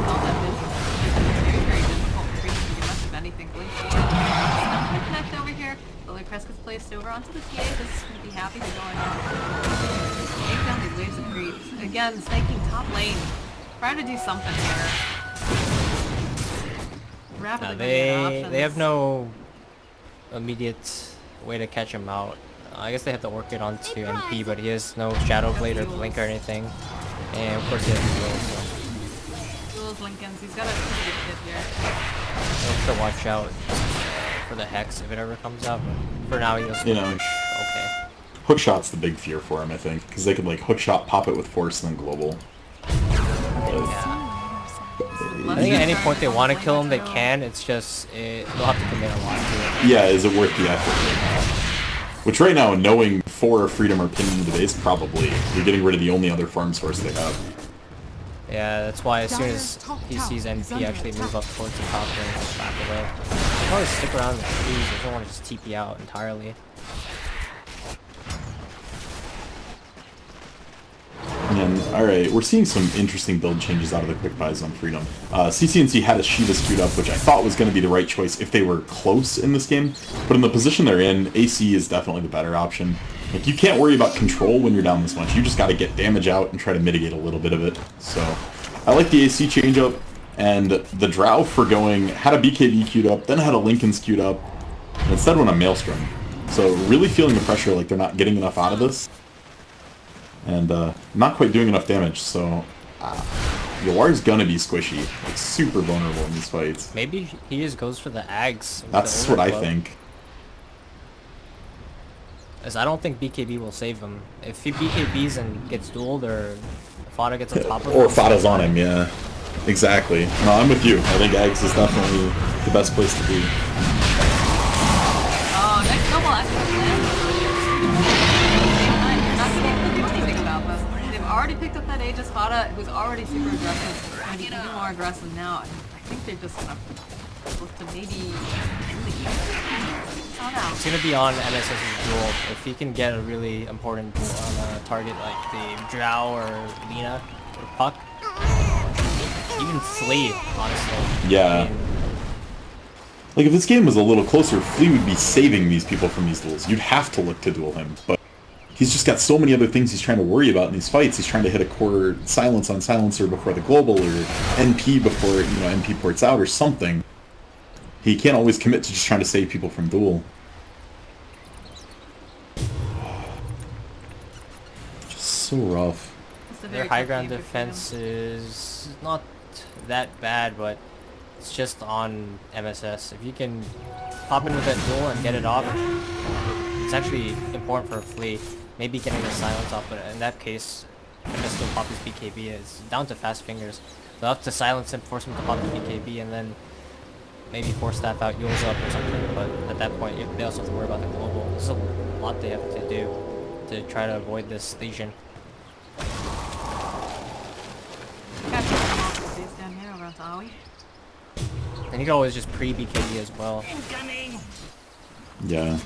All that vision is very, very difficult for Freedom to do much of anything. Blink forward. Not going to connect over here. The Lucrece gets placed over onto the TA. This is going to be happy to go in and take down these waves of creeps. Again, snaking top lane. Trying to do something here. Rapidly they have no immediate way to catch him out. I guess they have to work it onto NP, but he has no Shadow Blade or Blink or anything. And of course he has the Duels Lincolns, he's got a pretty good hit here. He'll have to watch out for the Hex if it ever comes out, but for now he just okay. Hook shot's the big fear for him, I think, because they could like hook shot, pop it with force, and then global. Yeah. I think at any point they want to kill him, they can. It's just they'll have to commit a lot to it. Yeah, is it worth the effort right now? Which right now, knowing 4 Freedom are pinned into the base, probably. You're getting rid of the only other farm source they have. Yeah, that's why as soon as he sees NP actually move up towards the top lane, he'll back away. You can always stick around with the trees, you don't want to just TP out entirely. And alright, we're seeing some interesting build changes out of the quick buys on Freedom. CCNC had a Shiva queued up, which I thought was going to be the right choice if they were close in this game. But in the position they're in, AC is definitely the better option. Like, you can't worry about control when you're down this much. You just got to get damage out and try to mitigate a little bit of it. So, I like the AC change-up, and the Drow for going, had a BKB queued up, then had a Lincoln's queued up, and instead went on Maelstrom. So, really feeling the pressure like they're not getting enough out of this. And not quite doing enough damage, so Yolar's gonna be squishy. Like, super vulnerable in these fights. Maybe he just goes for the Ags. That's what I think. As I don't think BKB will save him. If he BKBs and gets dueled, or Fata gets on top of him. Or Fata's on him, yeah. Exactly. No, I'm with you. I think Ags is definitely the best place to be. Oh, next double X. Already picked up that Aegis Fata, who's already super aggressive, and even more aggressive now. And I think they're just gonna look to maybe end the game. Oh no. It's gonna be on MSS's duel. If he can get a really important duel on a target like the Drow or Lina or Puck, even Flea, honestly. Yeah. Like, if this game was a little closer, Flea would be saving these people from these duels. You'd have to look to duel him, but he's just got so many other things he's trying to worry about in these fights. He's trying to hit a core silence on silencer before the global, or NP before, you know, NP ports out or something. He can't always commit to just trying to save people from duel. Just so rough. Their high ground defense is not that bad, but it's just on MSS. If you can pop into that duel and get it off, it's actually important for a Flea. Maybe getting the silence off, but in that case, if I still pop his BKB, it's down to fast fingers. They'll have to silence him, force him to pop the BKB, and then maybe force staff out Yule's up or something. But at that point, they also have to worry about the global. There's a lot they have to do to try to avoid this Legion. Down here around Aoi. And you can always just pre-BKB as well. Yeah.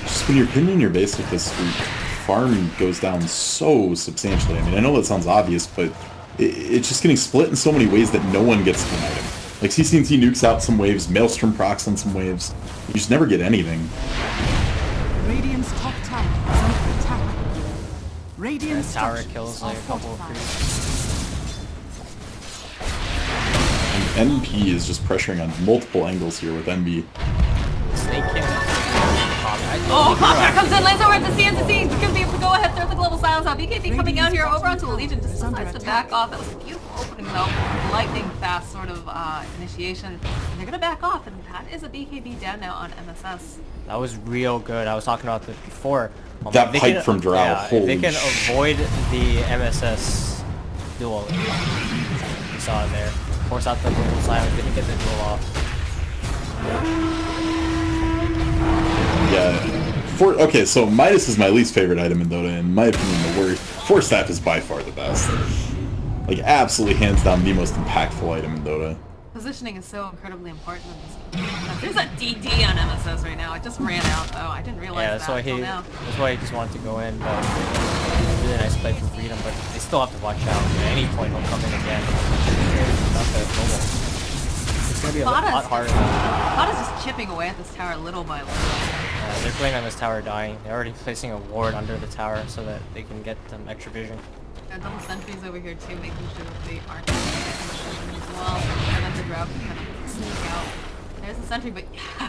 Just when you're pinning your base with this, your farm goes down so substantially. I mean, I know that sounds obvious, but it's just getting split in so many ways that no one gets to an item. Like, CCNT nukes out some waves, Maelstrom procs on some waves. You just never get anything. Radiant's top tower is under attack. Radiant's tower kills like a couple of creeps. And NP is just pressuring on multiple angles here with NB. Snake can't. Oh, Conductor comes in, lands over at the CNC. He's gonna be able to go ahead, throw the global silence out. BKB coming out here over onto the Legion. Just decides to back off. That was a beautiful opening though. Lightning fast sort of initiation. And they're gonna back off, and that is a BKB down now on MSS. That was real good. I was talking about this before. That pipe from Drow. Yeah, if they can avoid the MSS duel, you saw it there. Force out the global silence, didn't get the duel off. Yeah. Okay, so Midas is my least favorite item in Dota, in my opinion the worst. Force Staff is by far the best. Like, absolutely hands down the most impactful item in Dota. Positioning is so incredibly important in this game. There's a DD on MSS right now. It just ran out though. I didn't realize that until now. That's why he just wanted to go in, but really nice play from Freedom, but they still have to watch out. At any point he'll come in again. It's gonna be a lot harder. Fata's just chipping away at this tower little by little. They're playing on this tower dying. They're already placing a ward under the tower so that they can get some extra vision. Double sentries over here too, making sure that they aren't getting vision as well. And then the Drow can kind of sneak out. There's a sentry, but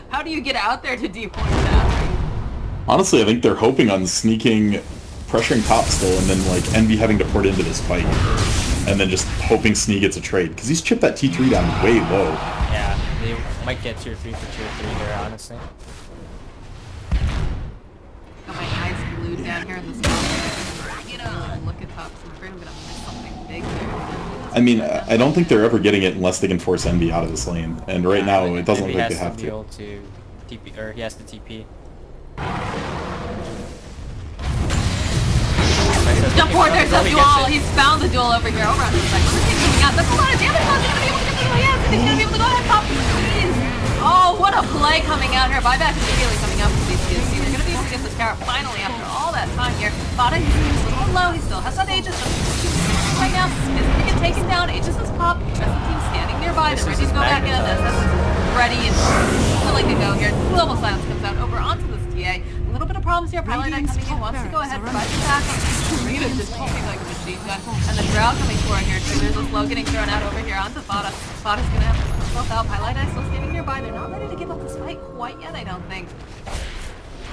how do you get out there to depoint that? Honestly, I think they're hoping on sneaking, pressuring top still, and then like Envy having to port into this fight. And then just hoping Snee gets a trade. Because he's chipped that T3 down way low. Yeah, they might get tier 3 for tier 3 here, honestly. Got my eyes glued down here in this moment. Look at top, so I'm afraid I'm going to miss something big there. I mean, I don't think they're ever getting it unless they can force Envy out of this lane. And right now, it doesn't look like they have to. He has to be able to TP, or he has to TP. Jump forward, there's a duel. He's found the duel over here. Over on this side. Coming out. That's a lot of damage. He's going to be able to get the duel. Yes, he's going to be able to go ahead and pop the squeeze. Oh, what a play coming out here. Buyback immediately coming up from BCSC. They're going to be able to get this tower finally after all that time here. Fata, he's a little low. He still has that Aegis. Right now, is going to get taken down. Aegis is popped. The rest of the team standing nearby. They're ready to go back in. SS is ready and willing to go here. Global silence comes out over onto this TA. A little bit of problems here. Pilot coming in, wants to go ahead, provide the backup. Rita's just poking like a machine gun. And the Drow coming forward here too. There's a slow getting thrown out over here onto Fata. Fata's gonna have to put himself out. Pilot still standing nearby. They're not ready to give up this fight quite yet, I don't think.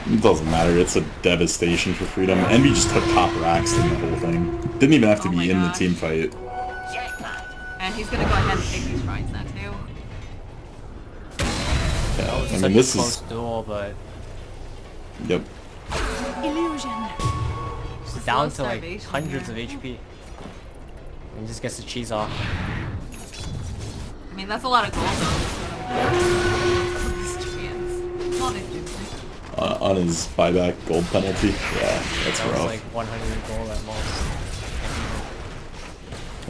It doesn't matter. It's a devastation for Freedom. Envy just took top racks in the whole thing. Didn't even have to be in the team fight. And he's gonna go ahead and take these shrines now too. Yeah, I mean, this is... is... duel, but... Yep. Illusion. It's down to like hundreds of HP. And just gets the cheese off. I mean, that's a lot of gold though. On his buyback gold penalty. Yeah, that's that rough. Was like 100 gold at most.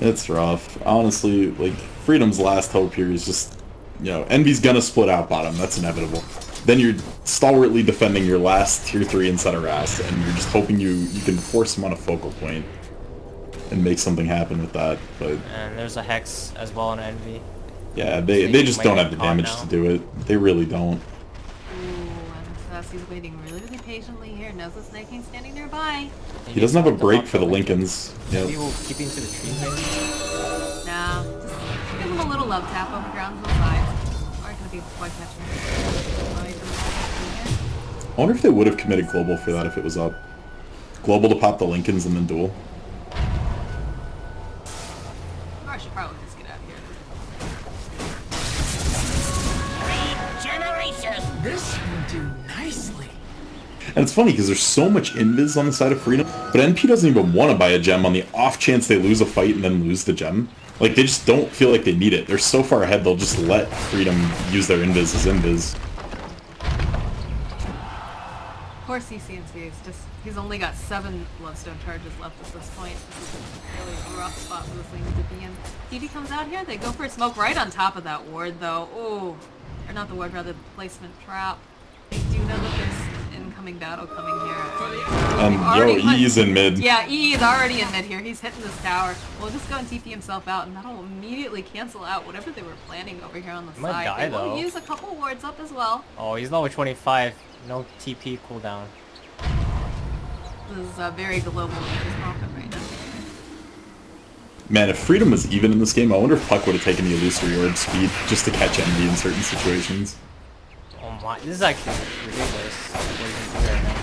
It's rough. Honestly, like, Freedom's last hope here is just, you know, Envy's gonna split out bottom. That's inevitable. Then you're stalwartly defending your last tier 3 in center ass, and you're just hoping you can force him on a focal point and make something happen with that. But and there's a Hex as well on Envy. Yeah, they just don't have the damage to do it. They really don't. He's waiting really, really patiently here. Knows the Snake King standing nearby. He doesn't have a break for the Lincolns. Maybe we'll keep into the tree maybe? Nah, just give him a little love tap over here on the side. Aren't gonna be quite catching him. I wonder if they would have committed global for that if it was up. Global to pop the Lincolns and then duel. Or I should probably just get out of here. Regeneration. This will do nicely. And it's funny because there's so much invis on the side of Freedom, but NP doesn't even want to buy a gem on the off chance they lose a fight and then lose the gem. Like, they just don't feel like they need it. They're so far ahead, they'll just let Freedom use their invis as invis. Poor CCNC is just, he's only got 7 Lovestone charges left at this point. This is a really rough spot for this lane to be in. TD comes out here, they go for a smoke right on top of that ward though. Oh, or not the ward, rather the placement trap. They do know that there's incoming battle coming here. E's in mid. Yeah, E is already in mid here. He's hitting this tower. We'll just go and TP himself out, and that'll immediately cancel out whatever they were planning over here on the might side. Die, they will though. use a couple wards up as well. Oh, he's level 25. No TP cooldown. This is a very global moment right now. Man, if Freedom was even in this game, I wonder if Puck would have taken the illusory orb speed just to catch envy in certain situations. Oh my, this is actually ridiculous what he can do right now.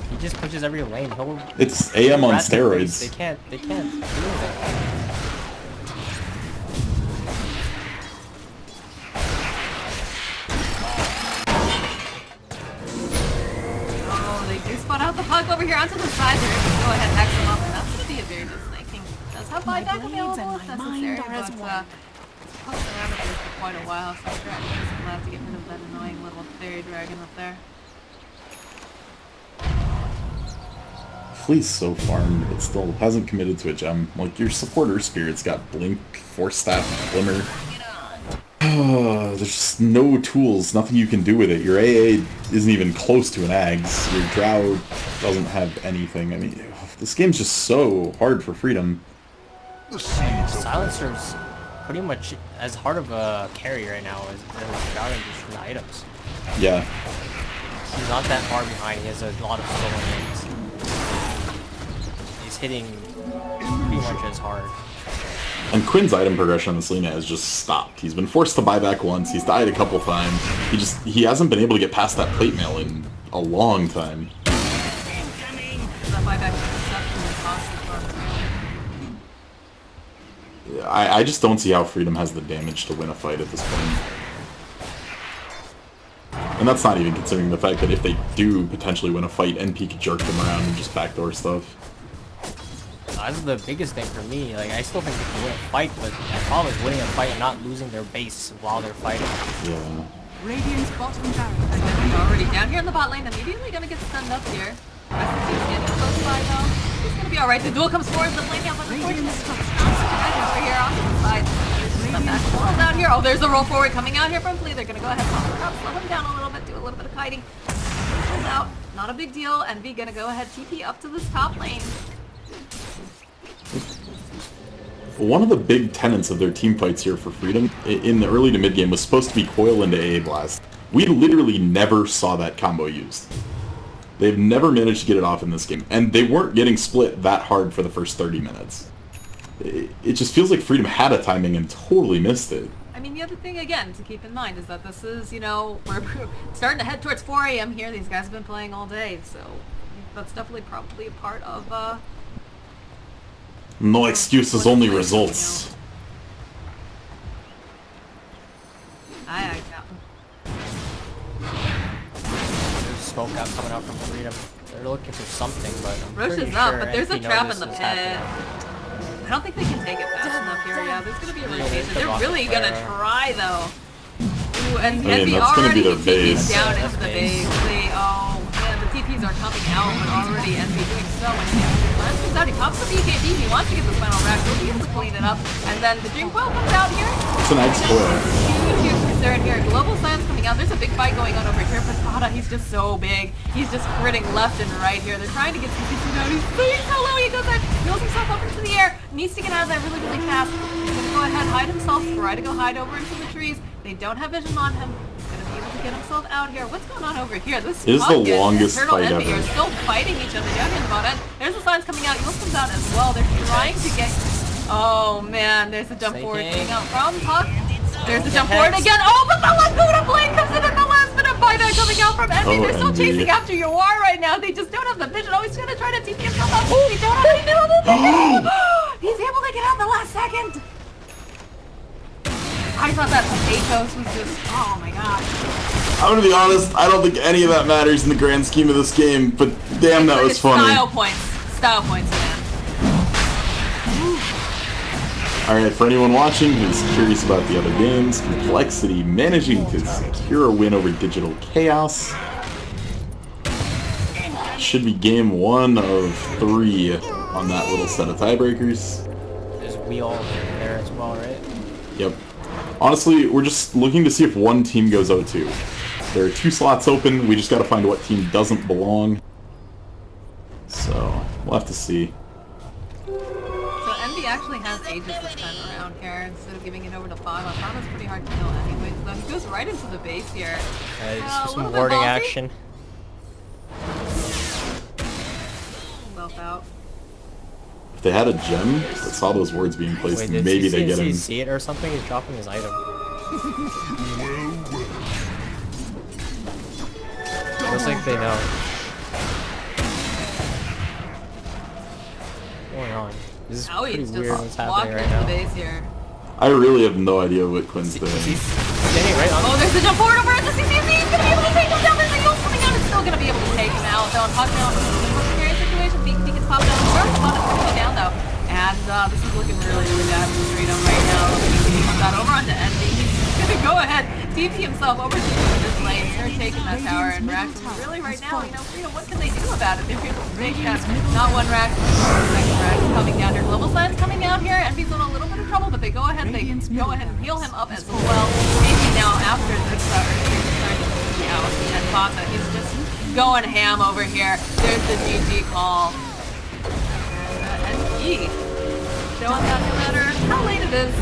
He just pushes every lane. It's AM on steroids. They can't do anything. Spot out the Puck over here onto the side. They're going to go ahead and X him up, and that's going to be a very good snaking. Does have buyback available if necessary, but Puck's around up there for quite a while, so Strat is going to have to get rid of that annoying little fairy dragon up there. Flea's so farmed, but still hasn't committed to a gem. Like, your supporter spirit's got Blink, Force Staff, Glimmer. There's just no tools, nothing you can do with it. Your AA isn't even close to an Ags. Your Drow doesn't have anything. I mean, this game's just so hard for Freedom. Silencer's pretty much as hard of a carry right now as Drow just the items. Yeah. He's not that far behind. He has a lot of stolen lanes. He's hitting pretty much as hard. And Quinn's item progression on this Lina has just stopped. He's been forced to buy back once, he's died a couple times. He hasn't been able to get past that plate mail in a long time. I just don't see how Freedom has the damage to win a fight at this point. And that's not even considering the fact that if they do potentially win a fight, NP could jerk them around and just backdoor stuff. That's the biggest thing for me. Like, I still think they can win a fight, but the problem is winning a fight and not losing their base while they're fighting. Yeah. Radiant's bottom barracks already down here in the bot lane, immediately gonna get stunned up here. He's getting close by though. He's gonna be alright. The duel comes forward, the lane out, but unfortunately, over here on the side. Back down here. Oh, there's a roll forward coming out here from Flea. They're gonna go ahead and pop her up, slow him down a little bit, do a little bit of kiting. Pulls out, not a big deal. Envy gonna go ahead TP up to this top lane. One of the big tenets of their team fights here for Freedom in the early to mid game was supposed to be Coil into AA Blast. We literally never saw that combo used. They've never managed to get it off in this game, and they weren't getting split that hard for the first 30 minutes. It just feels like Freedom had a timing and totally missed it. I mean, the other thing, again, to keep in mind is that this is, you know, we're starting to head towards 4 a.m. here. These guys have been playing all day, so that's definitely probably a part of, No excuses, only results. I got There's smoke out coming out from Freedom. They're looking for something, but I'm Roche pretty is up, sure but there's a NP trap knows in the this is pit. happening. I don't think they can take it fast enough here. Yeah, there's gonna be a Yeah, rotation. the They're rocket really gonna flare. try though. Ooh, and I mean, Envy that's gonna be already their base. TP's down Yeah, into the that's base. base. Oh man, the TPs are coming out, but already Envy doing so much damage. Lance comes out, he pops the BKB, he wants to get this final rack, he'll be able to clean it up. And then the Dream Coil comes out here. It's an Axe Coil. Huge concern here. Global Science coming out. There's a big fight going on over here. But Fata, he's just so big. He's just critting left and right here. They're trying to get CPC down. He's doing so low. He goes ahead, wheels himself up into the air. Needs to get out of there really, really fast. He's gonna go ahead, hide himself, try to go hide over into the trees. They don't have vision on him. He's gonna be able to get himself out here. What's going on over here? This It is the Puck and longest Eternal fight Envy ever. are still fighting each other down here in the bot end. There's the signs coming out. Eels comes out as well. They're trying to get. Oh man, there's a jump forward coming out from Puck. There's a jump forward again. Oh, but the Laguna Blade comes in the last minute buyback coming out from Envy. They're still Envy. chasing after Yawar right now. They just don't have the vision. Oh, he's gonna try to TP himself out. They don't have any vision. He's able to get out in the last second. I thought that Potatoes was just, oh my god. I'm gonna be honest, I don't think any of that matters in the grand scheme of this game, but damn, that was funny. Style points. Style points, man. Alright, for anyone watching who's curious about the other games, Complexity managing to secure a win over Digital Chaos. Should be game 1 of 3 on that little set of tiebreakers. There's we all there as well, right? Yep. Honestly, we're just looking to see if one team goes 0-2. There are 2 slots open, we just gotta find what team doesn't belong. So, we'll have to see. Envy actually has Aegis this time around here instead of giving it over to Fata. Fata's pretty hard to kill anyways, though. He goes right into the base here. Just some warding action. Self out. If they had a gem that saw those words being placed, Wait, maybe they get him. Did he see it or something? He's dropping his item. Looks like they know. What's going on? This is pretty weird what's happening right now. The base here. I really have no idea what Quinn's doing. He's standing right on. Oh, there's a jump forward over at the CCC. He's gonna be able to take him down. There's a heal coming out. It's still gonna be able to take him out. Though I'm talking about a scary situation. He gets popped down the first. Fata's gonna go down though. And this is looking really, really bad for Freedom right now. He comes out over onto Envy. He's gonna go ahead, TP himself over to this lane, start taking that tower, and Rax really right now, you know, Freedom, what can they do about it? They're able to take that, not one Rax, second Rax coming down here. Global Slide's coming out here, Envy's in a little bit of trouble, but they go ahead and heal him up as well. Maybe now after this Earthquake starting to see out, and Fata, he's just going ham over here. There's the GG call. And NP showing that no matter how late it is,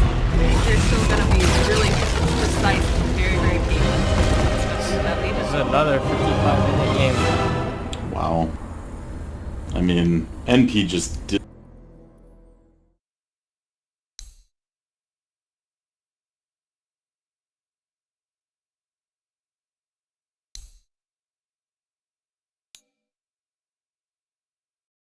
they're still going to be really precise and very, very patient. This is another 55-minute game. Wow. I mean, NP just did